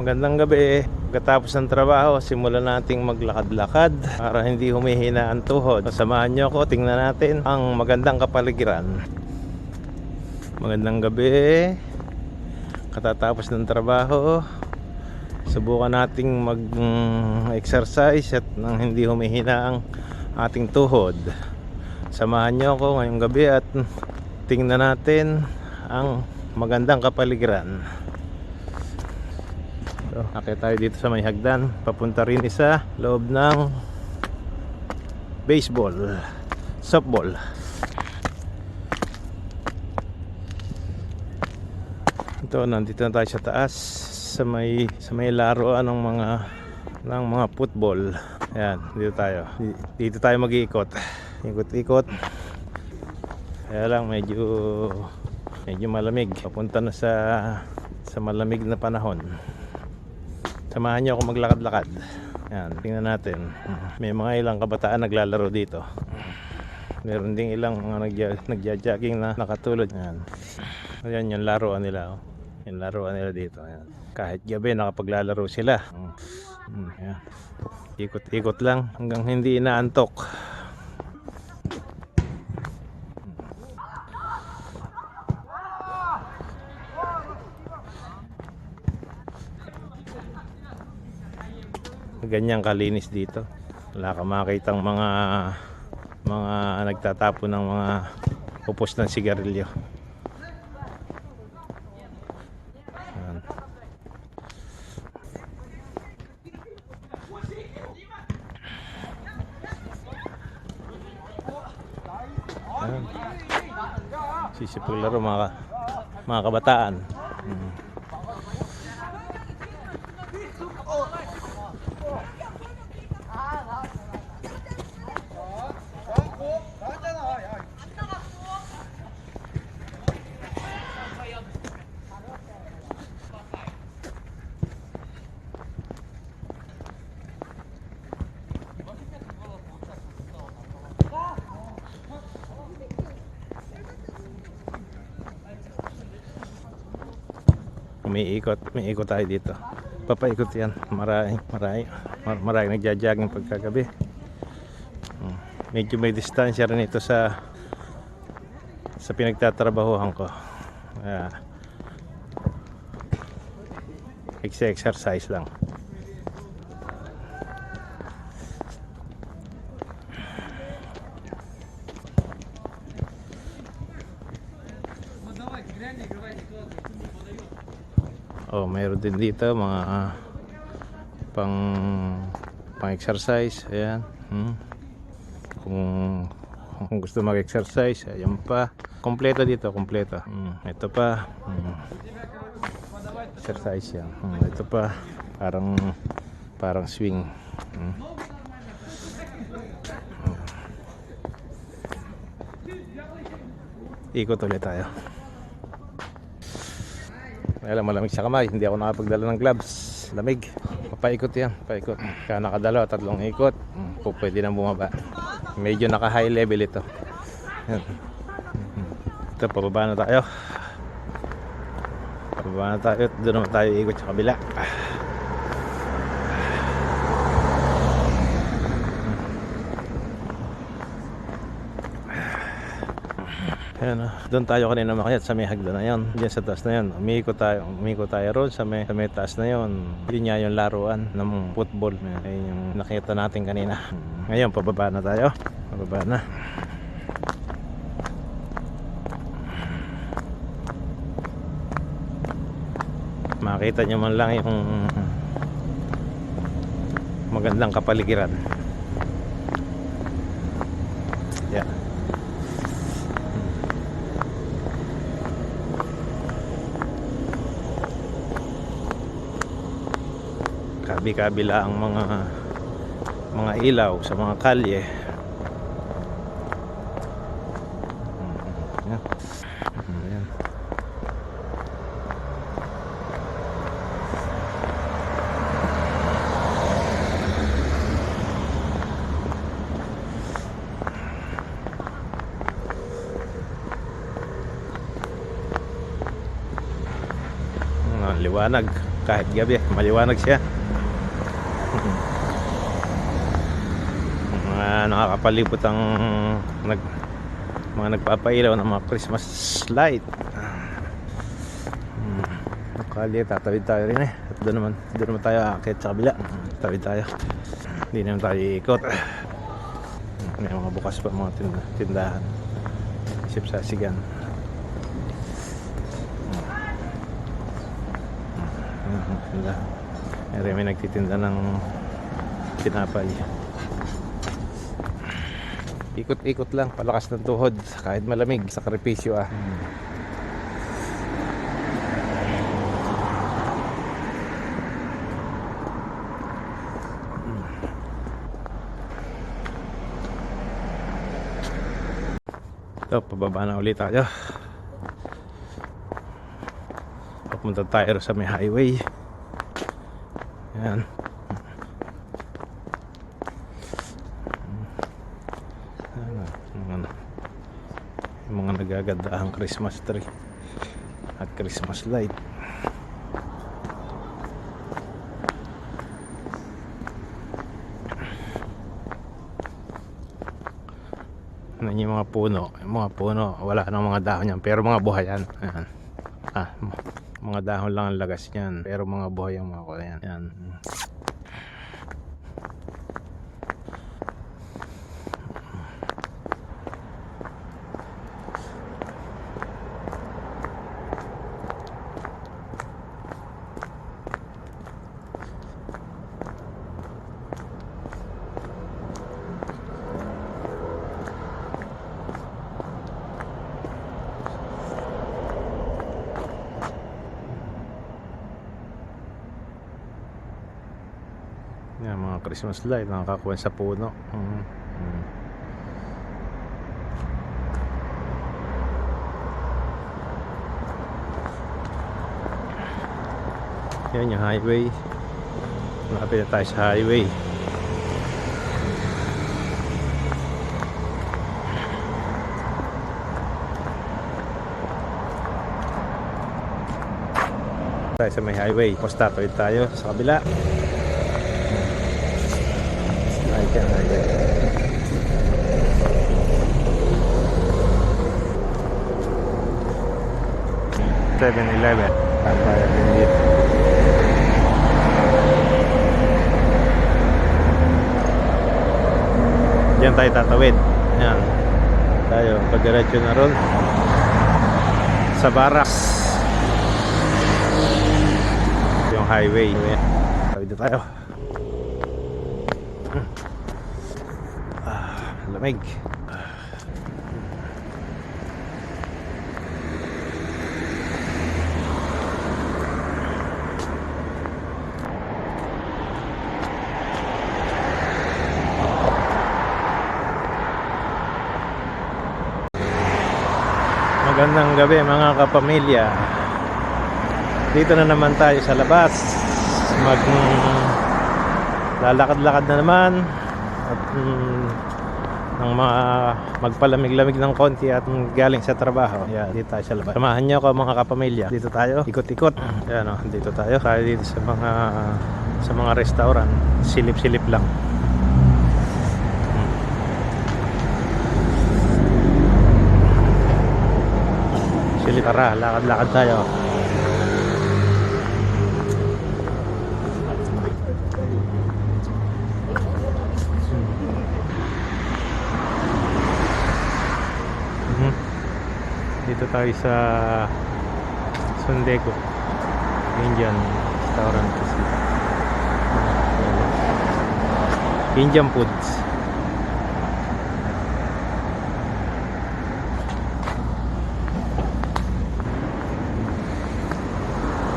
Magandang gabi. Pagkatapos ng trabaho, simulan nating maglakad-lakad para hindi humihina ang tuhod. Samahan nyo ako, tingnan natin ang magandang kapaligiran. Magandang gabi. Katatapos ng trabaho, subukan nating mag-exercise at nang hindi humihina ang ating tuhod. Samahan nyo ako ngayong gabi at tingnan natin ang magandang kapaligiran. So, akit tayo dito sa may hagdan, papunta rin sa loob ng baseball, softball. Ito, nandito na tayo sa taas sa may laruan ng mga football. Ayan, dito tayo mag-iikot. Ikot-ikot. Kaya lang medyo malamig. Papunta na sa malamig na panahon. Samahan niyo ako maglakad-lakad. Ayan, tingnan natin. May mga ilang kabataan naglalaro dito. Meron ding ilang mga nagja-jogging na nakatulad. Ayan yung laruan nila. Yung laruan nila dito. Ayan. Kahit gabi nakapaglalaro sila. Ayan. Ikot-ikot lang hanggang hindi inaantok. Ganyan kalinis dito. Wala ka makitang mga nagtatapon ng mga upos ng sigarilyo. Ayan. Ayan. Sisipaglaro mga kabataan. Umiikot tayo dito. Papaikot yan. Marami nagja-jogging pagkagabi. Medyo may distansya rin ito sa pinagtatrabahuhan ko. Exercise lang. Oh, mayroon din dito mga pang exercise. Ayan. Kung gusto mag-exercise, ayan pa. Kompleto dito, kompleto. Ito pa. Exercise yan. Ito pa. Parang swing. Ikot ulit tayo. Alam, malamig sa kamay, hindi ako nakapagdala ng gloves. Lamig. Papaikot yan, paikot. Kaya nakadalawa, 3 ikot. Pwede nang bumaba. Medyo naka high level ito. Yan. Ito, pababa na tayo. Doon naman tayo ikot sa kabila. Ayan, doon tayo kanina makayat sa may hagdan na yan. Diyan sa taas na yan. Umikot tayo roon sa may taas na yon. Yun nga yung laruan ng football. Ayun yung nakita natin kanina. Ngayon, pababa na tayo. Pababa na. Makita nyo man lang yung magandang kapaligiran. Yeah. Kabi-kabila ang mga ilaw sa mga kalye. Ayan. Liwanag. kahit gabi maliwanag siya. Mga nakakapalibot ang mga nagpapailaw ng mga Christmas light. Kali tatawid tayo rin eh. At doon naman tayo aakyat sa kabila. Tawid tayo. Hindi naman tayo iikot. May mga bukas pa mga tindahan. Sipsasigan. May nagtitinda ng tinapay. Ikot-ikot lang, palakas ng tuhod kahit malamig, sakripisyo ah. Ito, pababa na ulit tayo. Papunta tayo sa may highway. Yan. Yung mga nagagandahang Christmas tree at Christmas light. Ano yung mga puno? Yung mga puno, wala nang mga dahon yan, pero mga buhay yan. Ayan. Mga dahon lang ang lagas niyan, pero mga buhay ang mga kulay yan. Ayan. Yan, mga Christmas light nakakakuha sa puno. Yan yung highway. Malapit na tayo sa highway. Tayo sa may highway. Tatawid tayo sa kabila. Ayan, ayan. 7-Eleven. Tayo din dito. Diyan tayo tatawid. Ayan. Tayo, pagdiretso na ron sa barracks. Yung highway. Tawid na tayo. Lamig. Magandang gabi mga kapamilya. Dito na naman tayo sa labas. Lalakad-lakad na naman at ng mga magpalamig-lamig ng konti at galing sa trabaho. Yan, dito tayo sa labas. Samahan niyo ako mga kapamilya. Dito tayo, ikot-ikot. Yan o, dito tayo. Kaya dito sa mga restaurant, silip-silip lang. Silip, tara, lakad-lakad tayo. Dito tayo sa Sundeco Indian restaurant kasi Indian foods.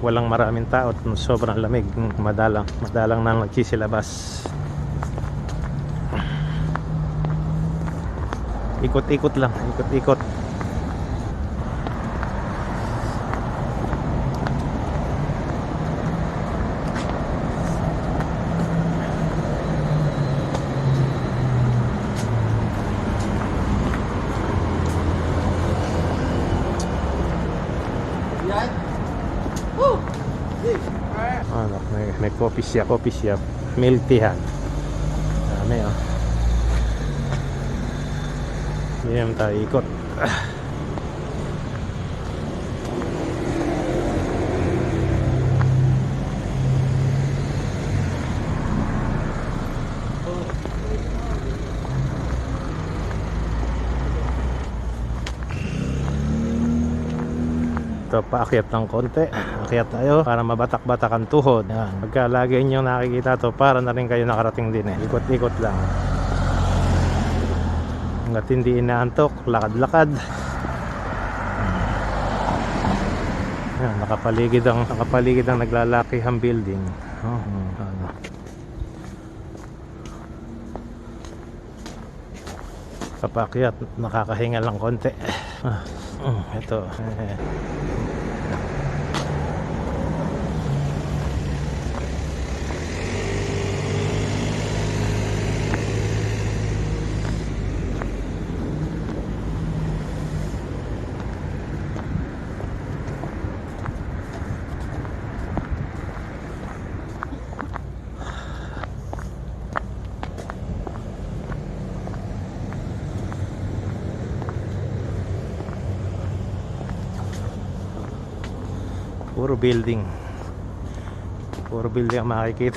Walang maraming tao at sobrang lamig. Madalang nang nagsisilabas. Ikot-ikot lang, ikot-ikot. Woo! Hey. Coffee shop. Milk tea ha. Dami oh. Hindi naman tayo ikot. Ito, paakyat ng konti. Akyat tayo para mabatak-batak ang tuhod. Yan. Pagka lagi nyo nakikita to, para na rin kayo nakarating din eh. Ikot-ikot lang. Hanggat hindi inaantok, lakad-lakad. Yan, nakapaligid ang naglalakihang building. Ano. Kapakyat, nakakahinga lang konti. Ito. Puro building ang makikita.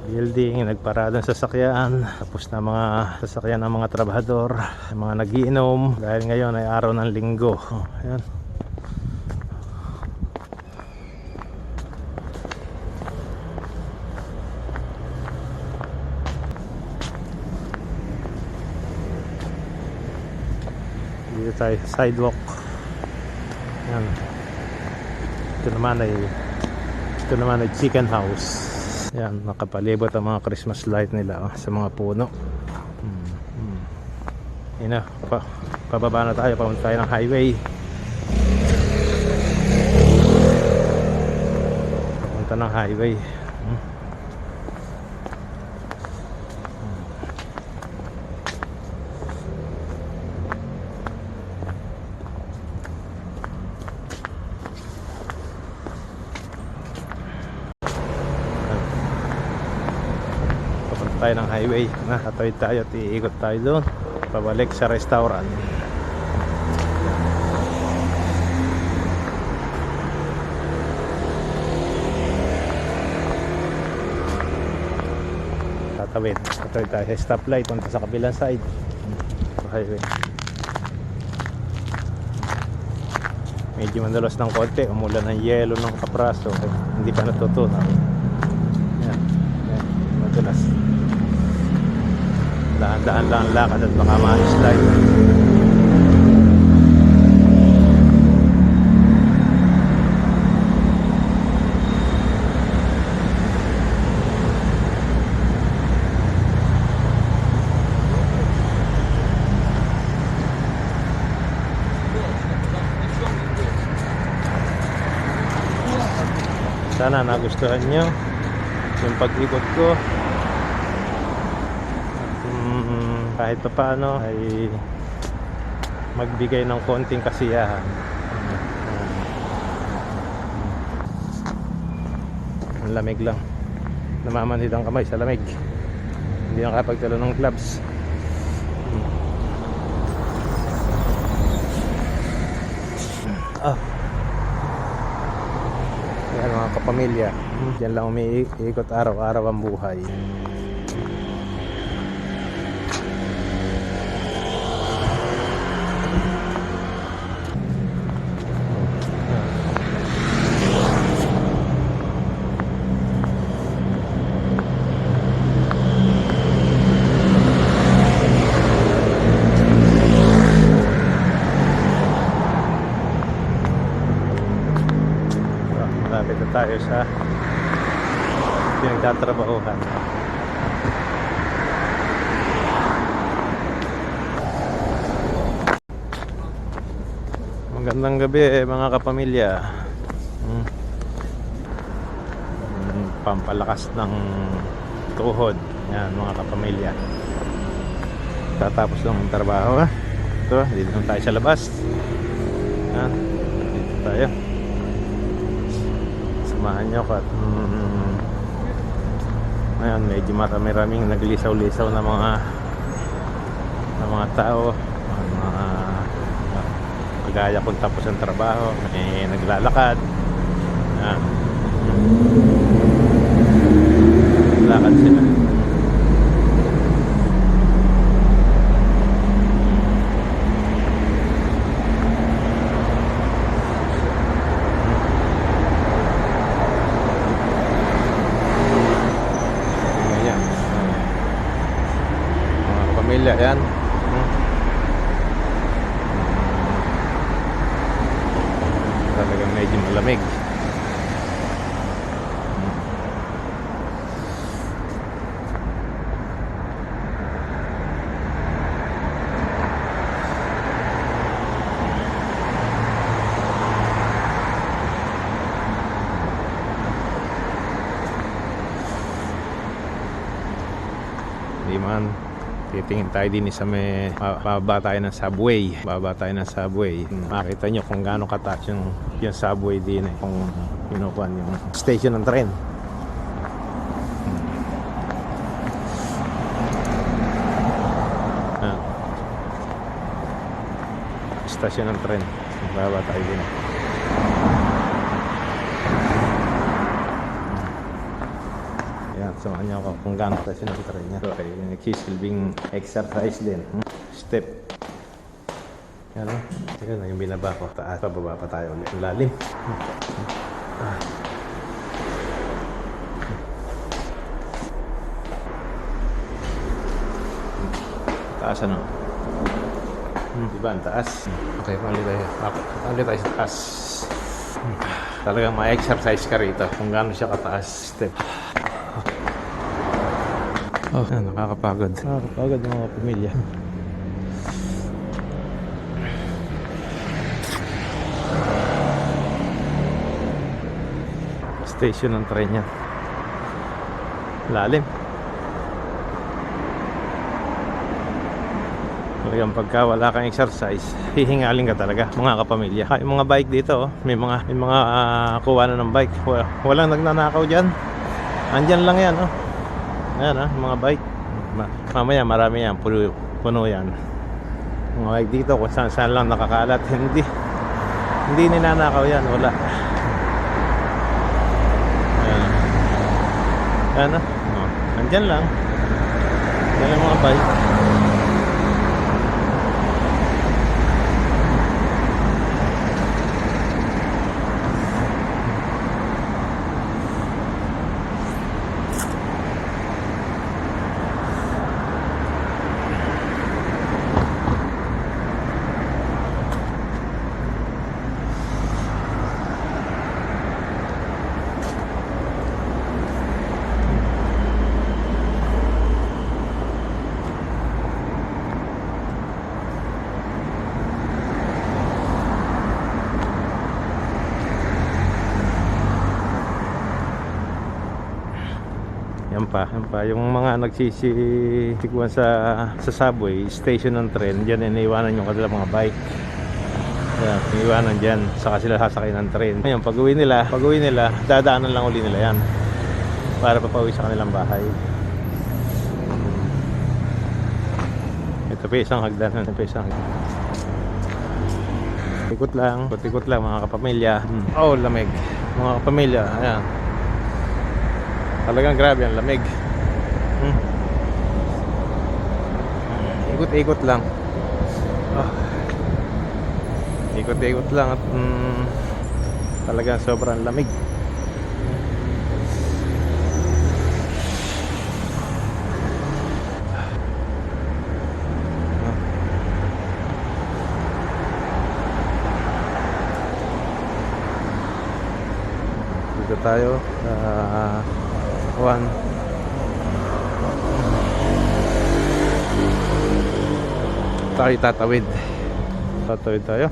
Building, nagparadang sasakyan, tapos na mga sasakyan ng mga trabahador, mga nagiinom dahil ngayon ay araw ng linggo. Ayan. Dito tayo sa sidewalk. Yan. Ito naman ay chicken house. Yan, nakapalibot ang mga Christmas light nila sa mga puno. Yan na, pababa na tayo, papunta tayo ng highway. Papunta ng highway. Tayo ng highway, nakatawid tayo at iikot tayo doon pabalik sa restaurant. Tatawid tayo sa stoplight punta sa kabilang side sa highway. Medyo mandalos ng konti, umulan ng yelo ng kapraso, hindi pa natutunaw. Yan, madalas dahan-dahan lang ang lakad at baka ma-slide. Sana nagustuhan nyo yung pag-ikot ko. Kahit pa paano ay magbigay ng konting kasiyahan. Ang lamig lang, namamanhid ang kamay sa lamig, hindi nakapagtalo ng gloves. Yan mga kapamilya, yan lang umiikot araw-araw ang buhay. Malapit na tayo sa pinagtatrabahuhan. Magandang gabi mga kapamilya. Pampalakas ng tuhod. Yan mga kapamilya. Tatapos lang ang trabaho. Ito, dito naman tayo sa labas. Yan, dito tayo. Samahan nyo ko at ngayon medyo marami-raming naglisaw-lisaw na mga tao, mga kagaya kung tapos ang trabaho, may naglalakad. Yan. Lakad sila. Pamilya yan. Talagang medyo malamig. Di man titingin tayo din sa may bababa tayo ng subway. Makita nyo kung gaano kataas yung subway din kung pinukuhan yung station ng tren. Station ng tren. Bababa tayo din. Samahan niyo ako kung gaano kasi nakita niya. So, ay nagsisilbing exercise din. Step. Yan o. Yan yung binaba ko. Taas. Pababa pa tayo ulit. Lalim. Taas ano? Diba ang taas? Okay, pali tayo sa taas. Talagang ma-exercise ka rito kung gaano siya kataas. Step. Oh, nakakapagod. Nakakapagod ng mga pamilya. Station ng tren yan. Lalim. Talagang pagka wala kang exercise, hihingalin ka talaga mga kapamilya. Yung mga bike dito, may mga kuha na ng bike. Walang nagnanakaw dyan. Andyan lang yan, oh. Ayan mga bike. Mamaya marami yan, puno yan. Mga bike dito kung saan lang nakakalat. Hindi ninanakaw yan, wala. Ayan andyan lang. Yan lang mga bike. Yan pa yung mga nagsisitikuan sa subway station ng tren, diyan iniiwanan yung kanilang mga bike. Yan, iniiwanan diyan, saka sila sasakay ng tren. Ngayon pag uwi nila, dadaanan lang uli nila yan para papauwi sa kanilang bahay. Ito pa isang hagdanan, ikot lang mga kapamilya. Oh, lamig mga kapamilya. Ayan, talagang grabe ang lamig. Ikot-ikot lang. Ikot-ikot lang at talagang sobrang lamig. Dito tayo tatawid tayo.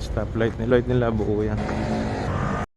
Stoplight nila buo yan.